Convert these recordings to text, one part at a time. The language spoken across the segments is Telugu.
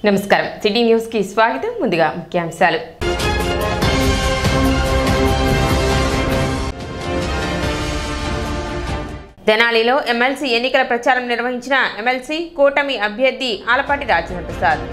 నమస్కారం సిటీ న్యూస్ కి స్వాగతం ముందుగా ముఖ్యాంశాలు తెనాలిలో ఎమ్మెల్సీ ఎన్నికల ప్రచారం నిర్వహించిన ఎమ్మెల్సీ కూటమి అభ్యర్థి ఆలపాటి రాజేంద్ర ప్రసాద్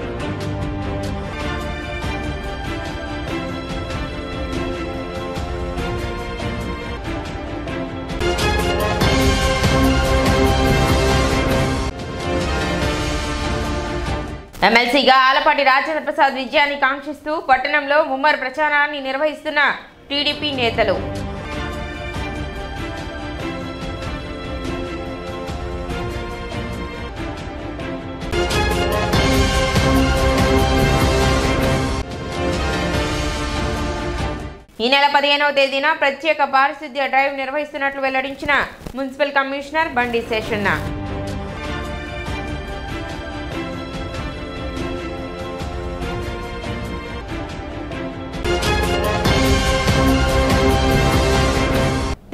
ఎమ్మెల్సీగా ఆలపాటి రాజేంద్ర ప్రసాద్ విజయాన్ని కాంక్షిస్తూ పట్టణంలో ముమ్మర ప్రచారాన్ని నిర్వహిస్తున్న టీడీపీ నేతలు ఈ నెల 15వ తేదీన ప్రత్యేక పారిశుద్ధ్య డ్రైవ్ నిర్వహిస్తున్నట్లు వెల్లడించిన మున్సిపల్ కమిషనర్ బండి శేషన్న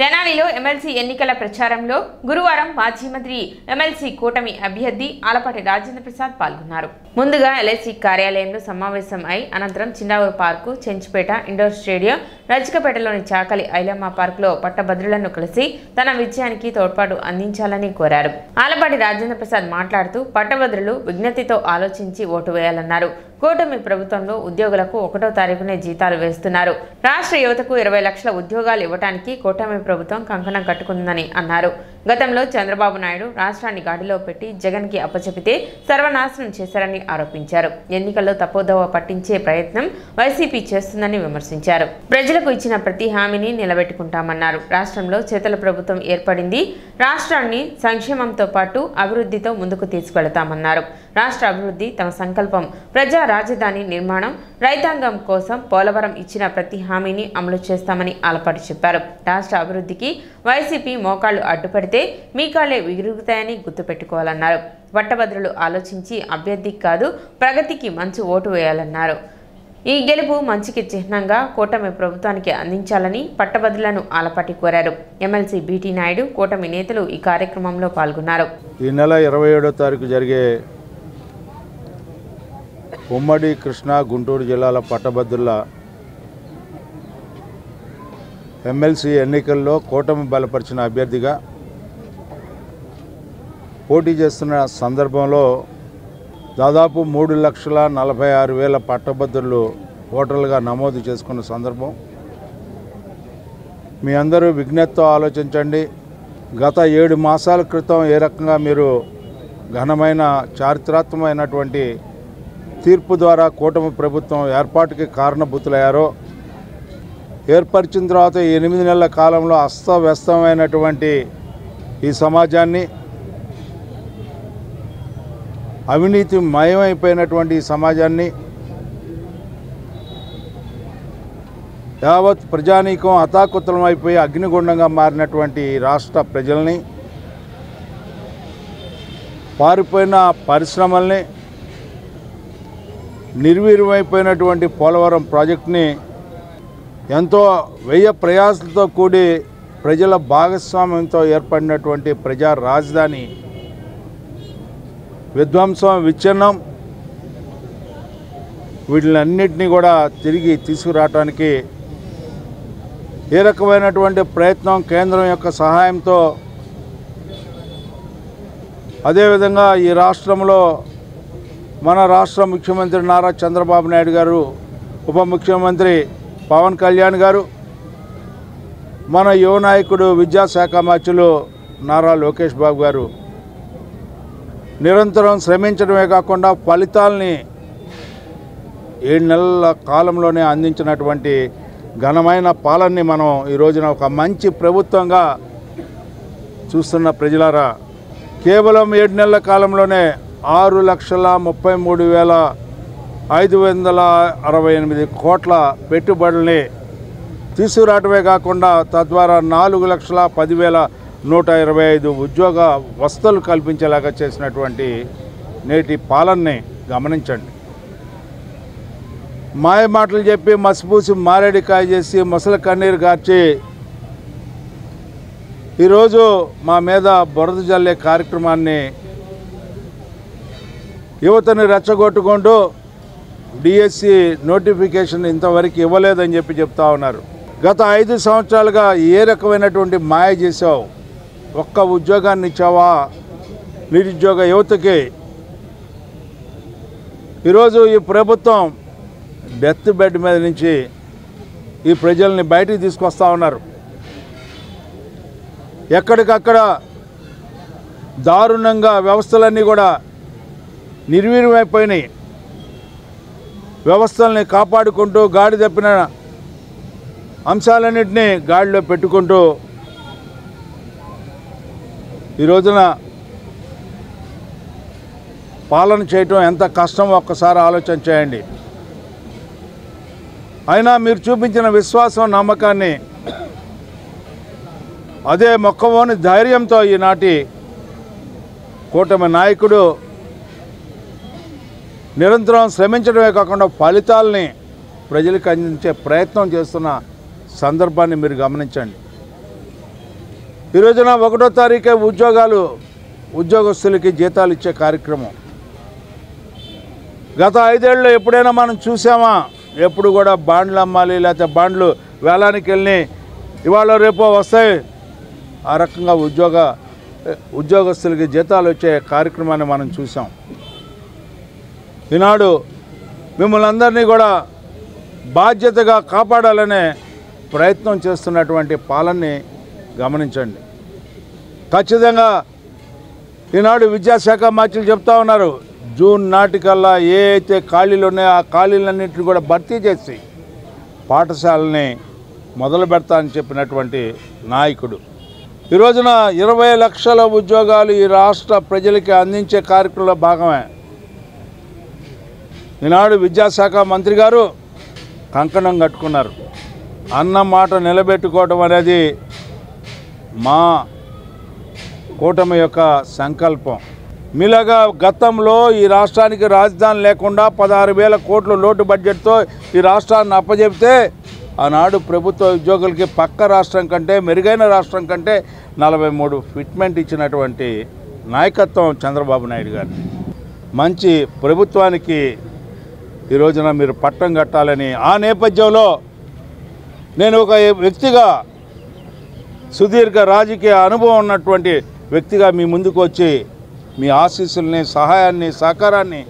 తెనాలిలో ఎమ్మెల్సీ ఎన్నికల ప్రచారంలో గురువారం మాజీ మంత్రి ఎమ్మెల్సీ కూటమి అభ్యర్థి ఆలపాటి రాజేంద్ర ప్రసాద్ పాల్గొన్నారు. ముందుగా ఎల్ఐసి కార్యాలయంలో సమావేశం అయి అనంతరం చిన్నావూరు పార్కు, చెంచుపేట ఇండోర్ స్టేడియం, రజకపేటలోని చాకలి ఐలమ్మ పార్కులో పట్టభద్రులను కలిసి తన విజయానికి తోడ్పాటు అందించాలని కోరారు. ఆలపాటి రాజేంద్ర ప్రసాద్ మాట్లాడుతూ పట్టభద్రులు విజ్ఞతతో ఆలోచించి ఓటు వేయాలన్నారు. కూటమి ప్రభుత్వంలో ఉద్యోగులకు 1వ తారీఖునే జీతాలు వేస్తున్నారు. రాష్ట్ర యువతకు 20 లక్షల ఉద్యోగాలు ఇవ్వడానికి కూటమి ప్రభుత్వం కంకణం కట్టుకుందని అన్నారు. గతంలో చంద్రబాబు నాయుడు రాష్ట్రాన్ని గాడిలో పెట్టి జగన్కి అప్పచెపితే సర్వనాశనం చేశారని ఆరోపించారు. ఎన్నికల్లో తప్పుదోవ పట్టించే ప్రయత్నం వైసీపీ చేస్తుందని విమర్శించారు. ప్రజలకు ఇచ్చిన ప్రతి హామీని నిలబెట్టుకుంటామన్నారు. రాష్ట్రంలో చేతల ప్రభుత్వం ఏర్పడింది. రాష్ట్రాన్ని సంక్షేమంతో పాటు అభివృద్ధితో ముందుకు తీసుకెళ్తామన్నారు. రాష్ట్ర అభివృద్ధి తమ సంకల్పం. ప్రజా రాజధాని నిర్మాణం, రైతాంగం కోసం పోలవరం ఇచ్చిన ప్రతి హామీని అమలు చేస్తామని ఆలపాటి చెప్పారు. రాష్ట్ర అభివృద్ధికి వైసీపీ మోకాళ్లు అడ్డుపడితే మీ కాళ్లే విరుగుతాయని గుర్తుపెట్టుకోవాలన్నారు. పట్టభద్రులు ఆలోచించి అభ్యర్థికి కాదు ప్రగతికి మంచి ఓటు వేయాలన్నారు. ఈ గెలుపు మంచికి చిహ్నంగా కూటమి ప్రభుత్వానికి అందించాలని పట్టభద్రులను ఆలపాటి కోరారు. ఎమ్మెల్సీ బీటీ నాయుడు, కూటమి నేతలు ఈ కార్యక్రమంలో పాల్గొన్నారు. ఈ నెల 27వ తారీఖు జరిగే ఉమ్మడి కృష్ణా, గుంటూరు జిల్లాల పట్టభద్రుల ఎమ్మెల్సీ ఎన్నికల్లో కూటమి బలపరిచిన అభ్యర్థిగా పోటీ చేస్తున్న సందర్భంలో దాదాపు 3,46,000 పట్టభద్రులు ఓటర్లుగా నమోదు చేసుకున్న సందర్భం. మీ అందరూ విజ్ఞతతో ఆలోచించండి. గత 7 మాసాల క్రితం ఏ రకంగా మీరు ఘనమైన చారిత్రాత్మకమైనటువంటి తీర్పు ద్వారా కూటమి ప్రభుత్వం ఏర్పాటుకి కారణభూతులయ్యారో, ఏర్పరిచిన తర్వాత 8 నెలల కాలంలో అస్తవ్యస్తమైనటువంటి ఈ సమాజాన్ని, అవినీతి మయమైపోయినటువంటి ఈ సమాజాన్ని, యావత్ ప్రజానీకం అతాకుతలమైపోయి అగ్నిగుండంగా మారినటువంటి రాష్ట్ర ప్రజల్ని, పారిపోయిన పరిశ్రమల్ని, నిర్వీర్యమైపోయినటువంటి పోలవరం ప్రాజెక్టుని ఎంతో వ్యయ ప్రయాసలతో కూడి ప్రజల భాగస్వామ్యంతో ఏర్పడినటువంటి ప్రజా రాజధాని విధ్వంసం, విచ్ఛిన్నం, వీటిలన్నింటినీ కూడా తిరిగి తీసుకురావడానికి ఏ రకమైనటువంటి ప్రయత్నం కేంద్రం యొక్క సహాయంతో, అదేవిధంగా ఈ రాష్ట్రంలో మన రాష్ట్ర ముఖ్యమంత్రి నారా చంద్రబాబు నాయుడు గారు, ఉప ముఖ్యమంత్రి పవన్ కళ్యాణ్ గారు, మన యువ నాయకుడు విద్యాశాఖ మంత్రులు నారా లోకేష్ బాబు గారు నిరంతరం శ్రమించడమే కాకుండా ఫలితాలని 7 నెలల కాలంలోనే అందించినటువంటి ఘనమైన పాలనని మనం ఈ రోజున ఒక మంచి ప్రభుత్వంగా చూస్తున్న ప్రజలారా, కేవలం 7 నెలల కాలంలోనే 6,33,568 కోట్ల పెట్టుబడుల్ని తీసుకురావడమే కాకుండా తద్వారా 4,10,125 ఉద్యోగ వసతులు కల్పించేలాగా చేసినటువంటి నేటి పాలనని గమనించండి. మాయ మాటలు చెప్పి మసిపూసి మారేడికాయ చేసి ముసలి కన్నీరు గార్చి ఈరోజు మా మీద బురద జల్లే కార్యక్రమాన్ని యువతని రెచ్చగొట్టుకుంటూ డిఎస్సి నోటిఫికేషన్ ఇంతవరకు ఇవ్వలేదని చెప్తా ఉన్నారు. గత 5 సంవత్సరాలుగా ఏ రకమైనటువంటి మాయ చేసావు? ఒక్క ఉద్యోగాన్ని ఇచ్చావా నిరుద్యోగ యువతకి? ఈరోజు ఈ ప్రభుత్వం డెత్ బెడ్ మీద నుంచి ఈ ప్రజల్ని బయటికి తీసుకొస్తా ఉన్నారు. ఎక్కడికక్కడ దారుణంగా వ్యవస్థలన్నీ కూడా నిర్వీర్యమైపోయినాయి. వ్యవస్థల్ని కాపాడుకుంటూ గాడి తప్పిన అంశాలన్నింటినీ గాడిలో పెట్టుకుంటూ ఈ రోజున పాలన చేయటం ఎంత కష్టమో ఒక్కసారి ఆలోచన చేయండి. అయినా మీరు చూపించిన విశ్వాసం, నమ్మకాన్ని, అదే మొక్కవోని ధైర్యంతో ఈనాటి కూటమి నాయకుడు నిరంతరం శ్రమించడమే కాకుండా ఫలితాలని ప్రజలకు అందించే ప్రయత్నం చేస్తున్న సందర్భాన్ని మీరు గమనించండి. ఈ రోజున 1వ తారీఖే ఉద్యోగస్తులకి జీతాలు ఇచ్చే కార్యక్రమం గత 5 ఏళ్ళలో ఎప్పుడైనా మనం చూసామా? ఎప్పుడు కూడా బాండ్లు అమ్మాలి, లేకపోతే బాండ్లు వేలానికి వెళ్ళి ఇవాళ రేపో వస్తాయి, ఆ రకంగా ఉద్యోగస్తులకి జీతాలు వచ్చే కార్యక్రమాన్ని మనం చూసాం. ఈనాడు మిమ్మల్ని అందరినీ కూడా బాధ్యతగా కాపాడాలనే ప్రయత్నం చేస్తున్నటువంటి పాలనని గమనించండి. ఖచ్చితంగా ఈనాడు విద్యాశాఖ మంత్రులు చెప్తా ఉన్నారు, జూన్ నాటికల్లా ఏ అయితే ఖాళీలు ఉన్నాయో ఆ ఖాళీలన్నింటినీ కూడా భర్తీ చేసి పాఠశాలని మొదలు పెడతా అని చెప్పినటువంటి నాయకుడు ఈ రోజున 20 లక్షల ఉద్యోగాలు ఈ రాష్ట్ర ప్రజలకి అందించే కార్యక్రమంలో భాగమే. ఈనాడు విద్యాశాఖ మంత్రి గారు కంకణం కట్టుకున్నారు. అన్న మాట నిలబెట్టుకోవడం అనేది మా కూటమి యొక్క సంకల్పం. మీలాగా గతంలో ఈ రాష్ట్రానికి రాజధాని లేకుండా 16,000 కోట్ల లోటు బడ్జెట్తో ఈ రాష్ట్రాన్ని అప్పజెప్తే ఆనాడు ప్రభుత్వ ఉద్యోగులకి పక్క రాష్ట్రం కంటే, మెరుగైన రాష్ట్రం కంటే 43 ఫిట్మెంట్ ఇచ్చినటువంటి నాయకత్వం చంద్రబాబు నాయుడు గారు. మంచి ప్రభుత్వానికి ఈ రోజున మీరు పట్టం కట్టాలని, ఆ నేపథ్యంలో నేను ఒక వ్యక్తిగా, సుదీర్ఘ రాజకీయ అనుభవం ఉన్నటువంటి వ్యక్తిగా మీ ముందుకు వచ్చి మీ ఆశీస్సుల్ని, సహాయాన్ని, సహకారాన్ని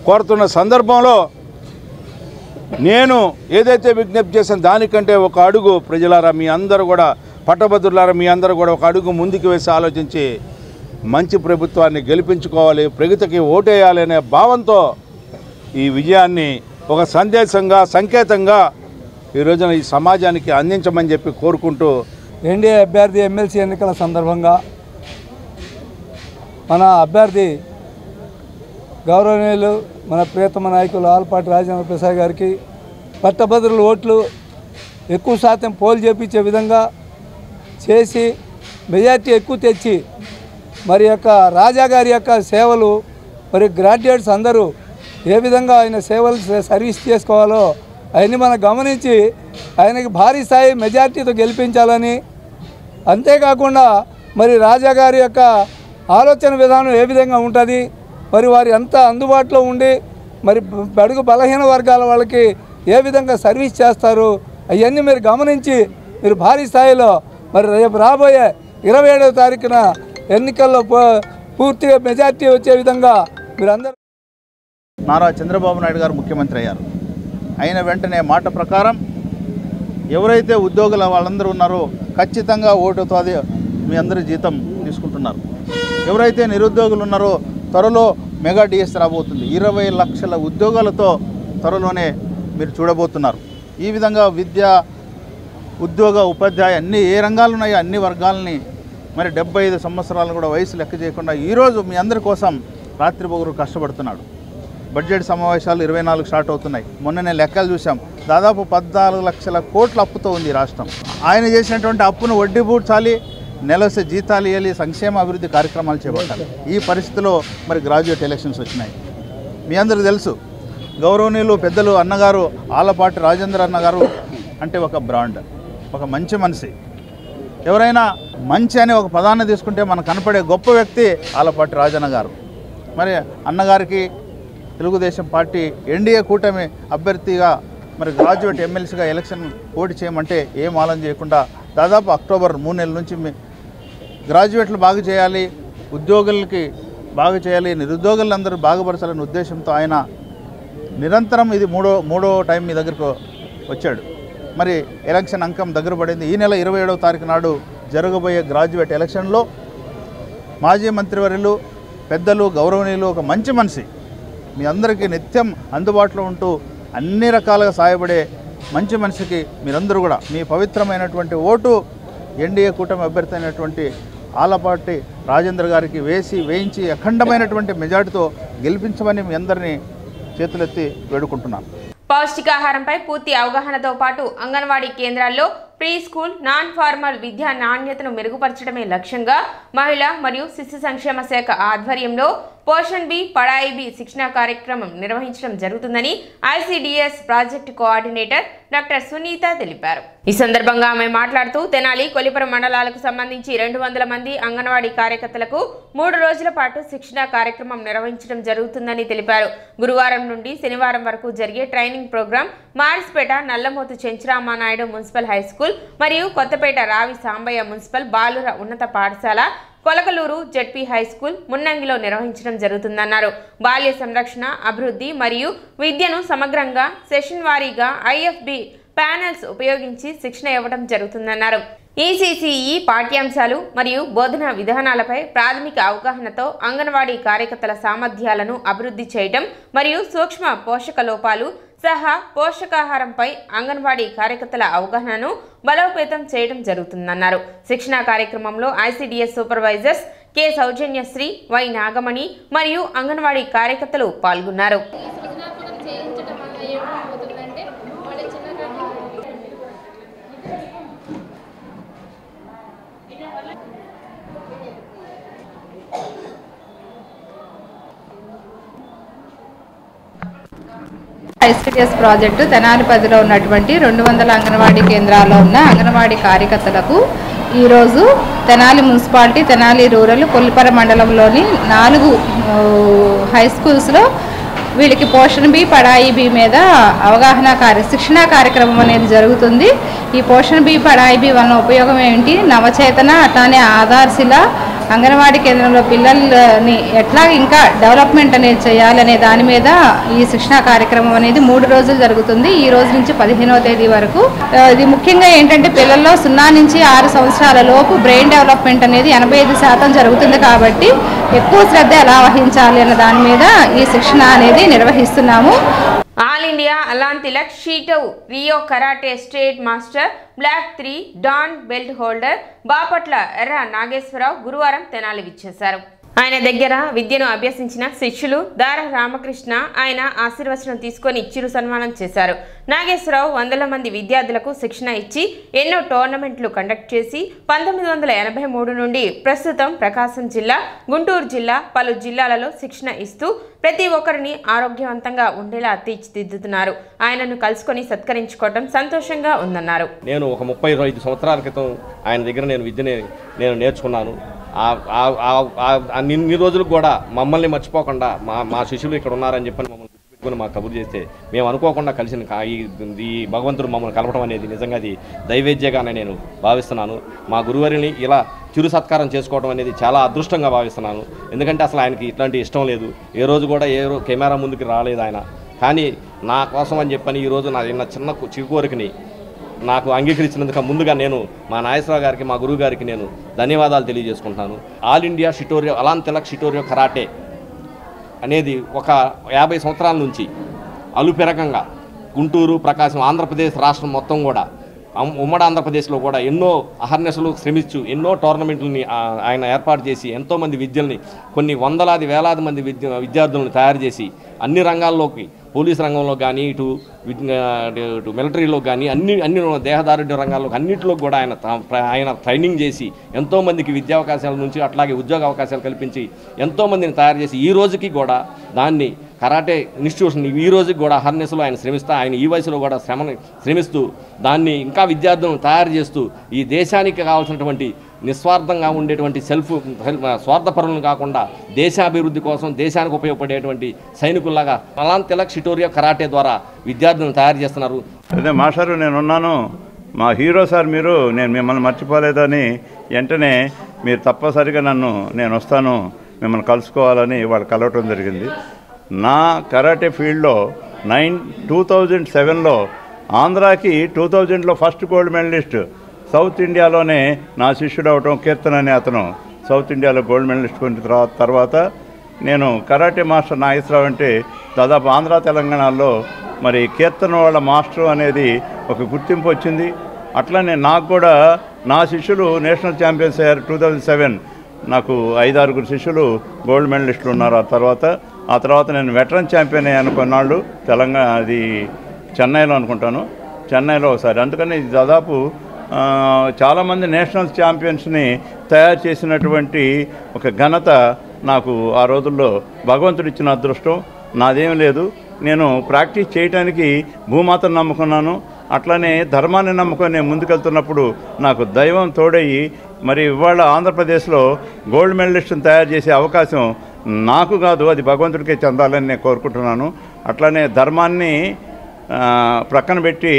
కోరుతున్న సందర్భంలో నేను ఏదైతే విజ్ఞప్తి చేశాను దానికంటే ఒక అడుగు ప్రజలారా, మీ అందరూ కూడా, పట్టభద్రులారా, మీ అందరూ కూడా ఒక అడుగు ముందుకు వేసి ఆలోచించి మంచి ప్రభుత్వాన్ని గెలిపించుకోవాలి, ప్రగతికి ఓటేయాలి అనే భావంతో ఈ విజయాన్ని ఒక సందేశంగా, సంకేతంగా ఈ రోజున ఈ సమాజానికి అందించమని చెప్పి కోరుకుంటూ, ఎన్డీఏ అభ్యర్థి ఎమ్మెల్సీ ఎన్నికల సందర్భంగా మన అభ్యర్థి గౌరవనీయులు మన ప్రియతమ నాయకులు ఆలపాటి రాజేంద్ర ప్రసాద్ గారికి పట్టభద్రుల ఓట్లు ఎక్కువ శాతం పోల్ చేపించే విధంగా చేసి మెజార్టీ ఎక్కువ తెచ్చి మరి యొక్క రాజా గారి యొక్క సేవలు, మరి గ్రాడ్యుయేట్స్ అందరూ ఏ విధంగా ఆయన సేవలు సర్వీస్ చేసుకోవాలో అవన్నీ మనం గమనించి ఆయనకి భారీ స్థాయి మెజార్టీతో గెలిపించాలని, అంతేకాకుండా మరి రాజా గారి యొక్క ఆలోచన విధానం ఏ విధంగా ఉంటుంది, మరి వారి అంతా అందుబాటులో ఉండి మరి బడుగు బలహీన వర్గాల వాళ్ళకి ఏ విధంగా సర్వీస్ చేస్తారు అవన్నీ మీరు గమనించి మీరు భారీ స్థాయిలో మరి రేపు రాబోయే 27వ తారీఖున ఎన్నికల్లో పూర్తిగా మెజార్టీ వచ్చే విధంగా మీరు అందరూ. నారా చంద్రబాబు నాయుడు గారు ముఖ్యమంత్రి అయ్యారు. అయిన వెంటనే మాట ప్రకారం ఎవరైతే ఉద్యోగుల వాళ్ళందరూ ఉన్నారో ఖచ్చితంగా ఓటుతో మీ అందరి జీతం తీసుకుంటున్నారు. ఎవరైతే నిరుద్యోగులు ఉన్నారో త్వరలో మెగా డిఎస్ రాబోతుంది. 20 లక్షల ఉద్యోగాలతో త్వరలోనే మీరు చూడబోతున్నారు. ఈ విధంగా విద్య, ఉద్యోగ, ఉపాధ్యాయ అన్ని ఏ రంగాలు ఉన్నాయో అన్ని వర్గాలని మరి 75 సంవత్సరాలు కూడా వయసు లెక్క చేయకుండా ఈరోజు మీ అందరి కోసం రాత్రి పగలు కష్టపడుతున్నాడు. బడ్జెట్ సమావేశాలు 24 స్టార్ట్ అవుతున్నాయి. మొన్ననే లెక్కలు చూసాం, దాదాపు 14 లక్షల కోట్ల అప్పుతో ఉంది రాష్ట్రం. ఆయన చేసినటువంటి అప్పును వడ్డీ పూడ్చాలి, నెలసే జీతాలు ఇవ్వాలి, సంక్షేమ అభివృద్ధి కార్యక్రమాలు చేపట్టాలి. ఈ పరిస్థితిలో మరి గ్రాడ్యుయేట్ ఎలక్షన్స్ వచ్చినాయి. మీ అందరికీ తెలుసు, గౌరవనీయులు పెద్దలు అన్నగారు ఆలపాటి రాజేంద్ర అన్నగారు అంటే ఒక బ్రాండ్, ఒక మంచి మనిషి. ఎవరైనా మంచి అనే ఒక పదాన్ని తీసుకుంటే మనకు కనపడే గొప్ప వ్యక్తి ఆలపాటి రాజన్న గారు. మరి అన్నగారికి తెలుగుదేశం పార్టీ ఎన్డీఏ కూటమి అభ్యర్థిగా మరి గ్రాడ్యుయేట్ ఎమ్మెల్సీగా ఎలక్షన్ పోటీ చేయమంటే ఏం ఆలోచన చేయకుండా దాదాపు అక్టోబర్ 3 నెలల నుంచి గ్రాడ్యుయేట్లు బాగు చేయాలి, ఉద్యోగులకి బాగు చేయాలి, నిరుద్యోగులందరూ బాగుపరచాలనే ఉద్దేశంతో ఆయన నిరంతరం ఇది మూడో టైం మీ దగ్గరకు వచ్చాడు. మరి ఎలక్షన్ అంకం దగ్గర పడింది. ఈ నెల 27వ తారీఖు నాడు జరగబోయే గ్రాడ్యుయేట్ ఎలక్షన్లో మాజీ మంత్రివర్యులు, పెద్దలు, గౌరవనీయులు, ఒక మంచి మనిషి మీ అందరికీ నిత్యం అందుబాటులో ఉంటూ అన్ని రకాలుగా సహాయపడే మంచి మనిషికి మీరందరూ కూడా మీ పవిత్రమైనటువంటి ఓటు ఎన్డీఏ కూటమి అభ్యర్థి అయినటువంటి ఆలపాటి రాజేంద్ర గారికి వేయించి అఖండమైనటువంటి మెజార్టీతో గెలిపించమని మీ అందరినీ చేతులెత్తి వేడుకుంటున్నాను. పౌష్టికాహారంపై పూర్తి అవగాహనతో పాటు అంగన్వాడీ కేంద్రాల్లో ప్రీ స్కూల్, నాన్ ఫార్మల్ విద్యా నాణ్యతను మెరుగుపరచడమే లక్ష్యంగా మహిళా మరియు శిశు సంక్షేమ శాఖ ఆధ్వర్యంలో పోషణ్ బి పడాయి బి శిక్షణా కార్యక్రమం నిర్వహించడం జరుగుతుందని ICDS project coordinator doctor Sunitha తెలిపారు. ఈ సందర్భంగా ఆమె మాట్లాడుతూ తెనాలి, కొల్లిపురం మండలాలకు సంబంధించి 200 మంది అంగన్వాడీ కార్యకర్తలకు 3 రోజుల పాటు శిక్షణా కార్యక్రమం నిర్వహించడం జరుగుతుందని తెలిపారు. గురువారం నుండి శనివారం వరకు జరిగే training programme Marispeta Nallamothu Chenchuramanaidu municipal high school మరియు కొత్తపేట రావి సాంబయ్య మున్సిపల్ బాలుర ఉన్నత పాఠశాల, కొలకలూరు జెడ్పీ హై స్కూల్, మున్నంగిలో నిర్వహించడం జరుగుతుందన్నారు. బాల్య సంరక్షణ, అభివృద్ధి మరియు విద్యను సమగ్రంగా సెషన్ వారీగా ఐఎఫ్బి ప్యానెల్స్ ఉపయోగించి శిక్షణ ఇవ్వడం జరుగుతుందన్నారు. ఈసీసీఈ పాఠ్యాంశాలు మరియు బోధనా విధానాలపై ప్రాథమిక అవగాహనతో అంగన్వాడీ కార్యకర్తల సామర్థ్యాలను అభివృద్ధి చేయడం మరియు సూక్ష్మ పోషక లోపాలు సహా పోషకాహారంపై అంగన్వాడీ కార్యకర్తల అవగాహనను బలోపేతం చేయడం జరుగుతుందన్నారు. శిక్షణా కార్యక్రమంలో ICDS supervisors K Soujanyasri, Y Nagamani మరియు అంగన్వాడీ కార్యకర్తలు పాల్గొన్నారు. ఐసిడిఎస్ ప్రాజెక్టు తెనాలి పరిధిలో ఉన్నటువంటి 200 అంగన్వాడీ కేంద్రాల్లో ఉన్న అంగన్వాడీ కార్యకర్తలకు ఈరోజు తెనాలి మున్సిపాలిటీ, తెనాలి రూరల్, కొల్లిపురం మండలంలోని 4 హై స్కూల్స్లో వీళ్ళకి పోషణ్ బి పడాయి బి మీద అవగాహన శిక్షణా కార్యక్రమం అనేది జరుగుతుంది. ఈ పోషణ్ బి పడాయి బి వల్ల ఉపయోగం ఏంటి, నవచేతన అట్లానే ఆధార్శిల అంగన్వాడీ కేంద్రంలో పిల్లల్ని ఎట్లా ఇంకా డెవలప్మెంట్ అనేది చేయాలనే దాని మీద ఈ శిక్షణా కార్యక్రమం అనేది 3 రోజులు జరుగుతుంది. ఈ రోజు నుంచి 15వ తేదీ వరకు. ఇది ముఖ్యంగా ఏంటంటే పిల్లల్లో 0 నుంచి 6 సంవత్సరాల లోపు బ్రెయిన్ డెవలప్మెంట్ అనేది 85% జరుగుతుంది. కాబట్టి ఎక్కువ శ్రద్ధ ఎలా వహించాలి అన్న దాని మీద ఈ శిక్షణ అనేది నిర్వహిస్తున్నాము. All India Alan Tilak Shito Ryu karate state master black 3 dan belt holder Bapatla Erra Nageswararao గురువారం తెనాలి విచ్చేశారు. ఆయన దగ్గర విద్యను అభ్యసించిన శిష్యులు దార రామకృష్ణ ఆయన ఆశీర్వచనం తీసుకొని చిరు సన్మానం చేశారు. నాగేశ్వరరావు 100 మంది విద్యార్థులకు శిక్షణ ఇచ్చి ఎన్నో టోర్నమెంట్లు కండక్ట్ చేసి 1983 నుండి ప్రస్తుతం ప్రకాశం జిల్లా, గుంటూరు జిల్లా, పలు జిల్లాలలో శిక్షణ ఇస్తూ ప్రతి ఒక్కరిని ఆరోగ్యవంతంగా ఉండేలా తీర్చిదిద్దుతున్నారు. ఆయనను కలుసుకొని సత్కరించుకోవడం సంతోషంగా ఉందన్నారు. నేను ఒక 35 సంవత్సరాల క్రితం ఆయన దగ్గర విద్యని నేర్చుకున్నాను. ఇన్ని రోజులకు కూడా మమ్మల్ని మర్చిపోకుండా మా శిష్యులు ఇక్కడ ఉన్నారని చెప్పని మమ్మల్ని గుర్తుపెట్టుకుని మాకు కబురు చేస్తే మేము అనుకోకుండా కలిసిన ఈ భగవంతుడు మమ్మల్ని కలపడం అనేది నిజంగా అది దైవేద్యగానే నేను భావిస్తున్నాను. మా గురువారిని ఇలా చిరు సత్కారం చేసుకోవడం అనేది చాలా అదృష్టంగా భావిస్తున్నాను. ఎందుకంటే అసలు ఆయనకి ఇట్లాంటి ఇష్టం లేదు, ఏ రోజు కూడా కెమెరా ముందుకు రాలేదు ఆయన. కానీ నా కోసం అని చెప్పని ఈరోజు నా చిన్న చిరుకోరికని నాకు అంగీకరించినందుకు ముందుగా నేను మా నాగేశ్వరరావు గారికి, మా గురువు గారికి నేను ధన్యవాదాలు తెలియజేసుకుంటాను. ఆల్ ఇండియా షిటోరియో అలాన్ తిలక్ షిటోరియో కరాటే అనేది ఒక 50 సంవత్సరాల నుంచి అలుపెరగంగా గుంటూరు, ప్రకాశం, ఆంధ్రప్రదేశ్ రాష్ట్రం మొత్తం కూడా ఉమ్మడి ఆంధ్రప్రదేశ్లో కూడా ఎన్నో అహర్నిశలు శ్రమించు ఎన్నో టోర్నమెంట్లని ఆయన ఏర్పాటు చేసి ఎంతోమంది విద్యల్ని కొన్ని వందలాది వేలాది మంది విద్యార్థులను తయారు చేసి అన్ని రంగాల్లోకి, పోలీస్ రంగంలో కానీ ఇటు మిలిటరీలో కానీ అన్ని దేహదారుఢ్య రంగాల్లో అన్నింటిలో కూడా ఆయన ట్రైనింగ్ చేసి ఎంతోమందికి విద్యా అవకాశాల నుంచి అట్లాగే ఉద్యోగ అవకాశాలు కల్పించి ఎంతోమందిని తయారు చేసి ఈ రోజుకి కూడా దాన్ని కరాటే ఇన్స్టిట్యూషన్ ఈ రోజుకి కూడా అహర్నిశలు ఆయన శ్రమిస్తూ ఆయన ఈ వయసులో కూడా శ్రమిస్తూ దాన్ని ఇంకా విద్యార్థులను తయారు చేస్తూ ఈ దేశానికి కావాల్సినటువంటి నిస్వార్థంగా ఉండేటువంటి స్వార్థపరులను కాకుండా దేశాభివృద్ధి కోసం దేశానికి ఉపయోగపడేటువంటి సైనికుల్లాగా మలాన్ తిలక్ షిటోరియా కరాటే ద్వారా విద్యార్థులను తయారు చేస్తున్నారు. అదే మాస్టారు నేనున్నాను, మా హీరో సార్ మీరు, నేను మిమ్మల్ని మర్చిపోలేదని వెంటనే మీరు తప్పనిసరిగా నేను వస్తాను మిమ్మల్ని కలుసుకోవాలని వాళ్ళు కలవటం జరిగింది. నా కరాటే ఫీల్డ్లో 2007లో ఆంధ్రాకి 2000లో ఫస్ట్ గోల్డ్ మెడలిస్ట్ సౌత్ ఇండియాలోనే నా శిష్యుడు అవటం కీర్తన్ అనే అతను సౌత్ ఇండియాలో గోల్డ్ మెడలిస్ట్ కొన్న తర్వాత నేను కరాటే మాస్టర్ నాగేశ్వరరావు అంటే దాదాపు ఆంధ్ర తెలంగాణలో మరి కీర్తన్ వాళ్ళ మాస్టర్ అనేది ఒక గుర్తింపు వచ్చింది. అట్లనే నాకు కూడా నా శిష్యులు నేషనల్ ఛాంపియన్స్ అయ్యారు. 2007 నాకు 5-6 శిష్యులు గోల్డ్ మెడలిస్టులు ఉన్నారు. ఆ తర్వాత నేను వెటరన్ ఛాంపియన్ అయ్యాను కొన్నాళ్ళు, తెలంగాణ అది చెన్నైలో అనుకుంటాను, చెన్నైలో ఒకసారి. అందుకని దాదాపు చాలామంది నేషనల్ ఛాంపియన్స్ని తయారు చేసినటువంటి ఒక ఘనత నాకు ఆ రోజుల్లో భగవంతుడు ఇచ్చిన అదృష్టం. నాదేమీ లేదు, నేను ప్రాక్టీస్ చేయడానికి భూమాతను నమ్ముకున్నాను. అట్లనే ధర్మాన్ని నమ్ముకొని ముందుకెళ్తున్నప్పుడు నాకు దైవం తోడయ్యి మరి ఇవాళ ఆంధ్రప్రదేశ్లో గోల్డ్ మెడలిస్ట్ని తయారు చేసే అవకాశం నాకు కాదు, అది భగవంతుడికే చెందాలని నేను కోరుకుంటున్నాను. అట్లనే ధర్మాన్ని ప్రక్కన పెట్టి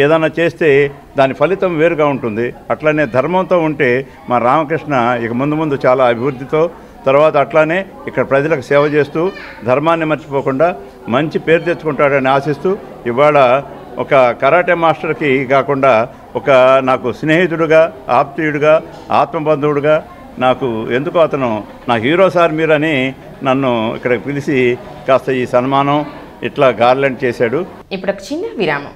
ఏదైనా చేస్తే దాని ఫలితం వేరుగా ఉంటుంది. అట్లనే ధర్మంతో ఉంటే మా రామకృష్ణ ఇక ముందు చాలా అభివృద్ధితో, తర్వాత అట్లానే ఇక్కడ ప్రజలకు సేవ చేస్తూ ధర్మాన్ని మర్చిపోకుండా మంచి పేరు తెచ్చుకుంటాడని ఆశిస్తూ ఇవాళ ఒక కరాటే మాస్టర్కి కాకుండా ఒక నాకు స్నేహితుడుగా, ఆప్తీయుడుగా, ఆత్మబంధువుడుగా నాకు ఎందుకో అతను నా హీరో సార్ మీరని నన్ను ఇక్కడ పిలిచి కాస్త ఈ సన్మానం ఇట్లా గార్లెండ్ చేశాడు. ఇప్పుడు ఒక చిన్న విరామం.